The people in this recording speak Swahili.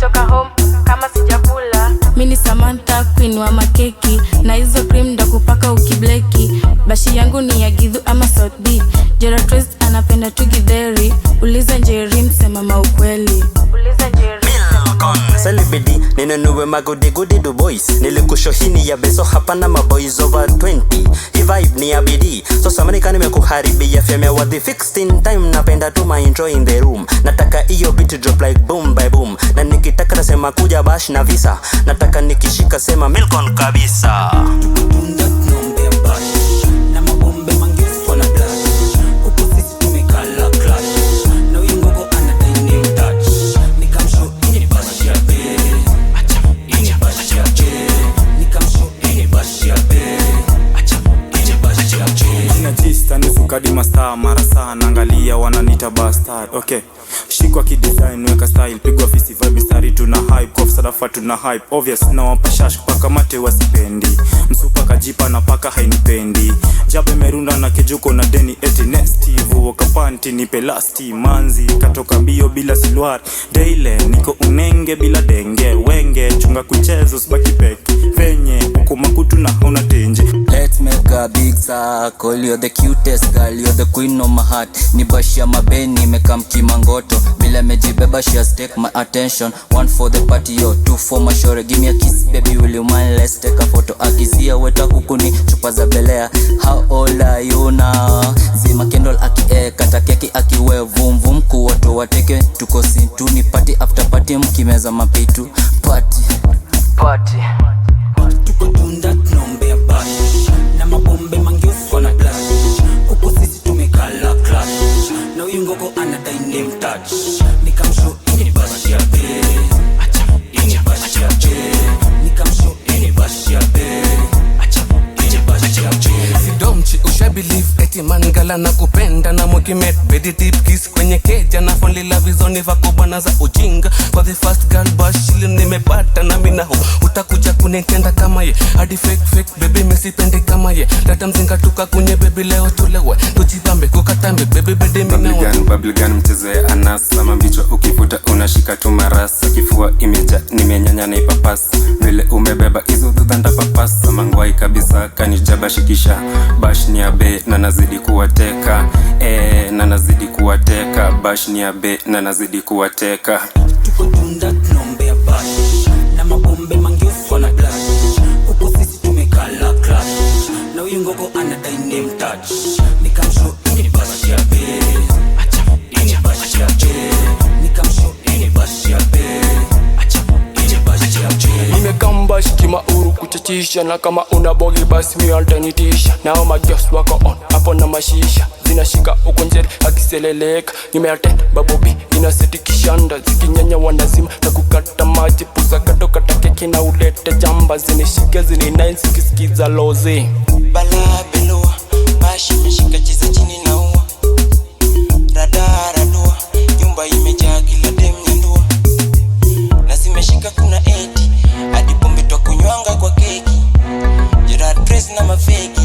nikitoka home kama sijakula. Mini Samantha queen wa makeki, na hizo cream ndo kupaka ukibleki. Bashi yangu ni ya Githu ama South B. Geratrace anapenda tu githeri. Uliza Njeri msema maukweli. Celebrity, ninunuwe magudi gudi du boys. Nilikushohini ya beso hapa na maboys over 20. Hii vibe ni ya bidii, so Samanika nimekuharibia fame ya wadhi 16 time. Napenda tu my intro in the room. Nataka iyo beat drop like boom by boom. Na nikitaka nasema kuja bash na visa. Nataka nikishika sema Milcon kabisa. Kadi master mara sana angalia wananita bastard. Okay, shikwa kidesign weka style, pigwa fisi vibe stari tuna hype, kwa sadafa tuna hype obvious na wapashash paka mate wasipendi, msupa kajipa na paka hainipendi, jabe merunda na kejuko na deni eti nesty vuo kapanti ni pelasti manzi katoka mbio bila silwar daily niko unenge bila denge wenge chunga kuchezo sibaki peke venye uko makutu na hauna tenje. Let's make a big circle, you're the cutest girl, you're the queen of my heart. Ni bashia mabeni mekam kimangoto, bila mejibeba she has take my attention. One for the party, yo, two for my shore. Give me a kiss baby, will you mind, let's take a photo. Akizia weta huku ni chupa za belea. How old are you now? Zima kendol kata keki akiwe vum vum. Kuwatu wateke tuko situni, party after party mkimeza mapitu. Party tuko tunda tunaombea bash na mabombe mangiufu wana glash. Huko sisi tumekala clash na huyu ngoko anadai name touch. Nikamshow ini bashi ya be, acha ini bashi ya be. Nikamshow ini bashi ya be, acha ini bashi ya be. Sidomchi usha believe eti mangala na kupenda na mwakimet bedi deep kiss kwenye keja na only love is only vako bana za ujinga. For the first girl bash ili nimepata na mina ho utakuja kunitenda kama ye hadi fake baby mesipende kama ye data mzinga tuka kunye baby leo tulewe tujibambe kukatambe baby bedi mina bubble gun mchezo ya anasa mambicho ukivuta unashika tu marasa kifua imeja nimenyanya na ipapasa vile umebeba hizo dhanda papasa mangwai kabisa kanijaba shikisha bash ni abe na nazidi kuwateka na nazidi kuwateka bash ni abe na nazidi kuwateka. Tuko tunda tunaombea bash na mabombe mangiufu wana glash. Huko sisi tumekala clash na huyu ngoko anadai name touch. Nikamshow ini bashi ya be, acha ini bashi ya be. Nikamshow ini bashi ya be, acha ini bashi ya be. nimekamba shikima uru kuchachisha na kama unabogi basi mi altanitisha. Nao magios wako on hapo na mashisha zinashika uko njeri akiseleleka. Nimeattend babobi inaseti kishanda zikinyanya wanazima na kukata maji pusa kato kata keki na ulete jamba zinishike zini 9 sikisikiza loze bala beloa bashi meshika cheza chini na ua radara doa nyumba imejaa kila dem nyandua na zimeshika kuna 80 hadi pombe twa kunywanga kwa keki Geratrace na mafeki.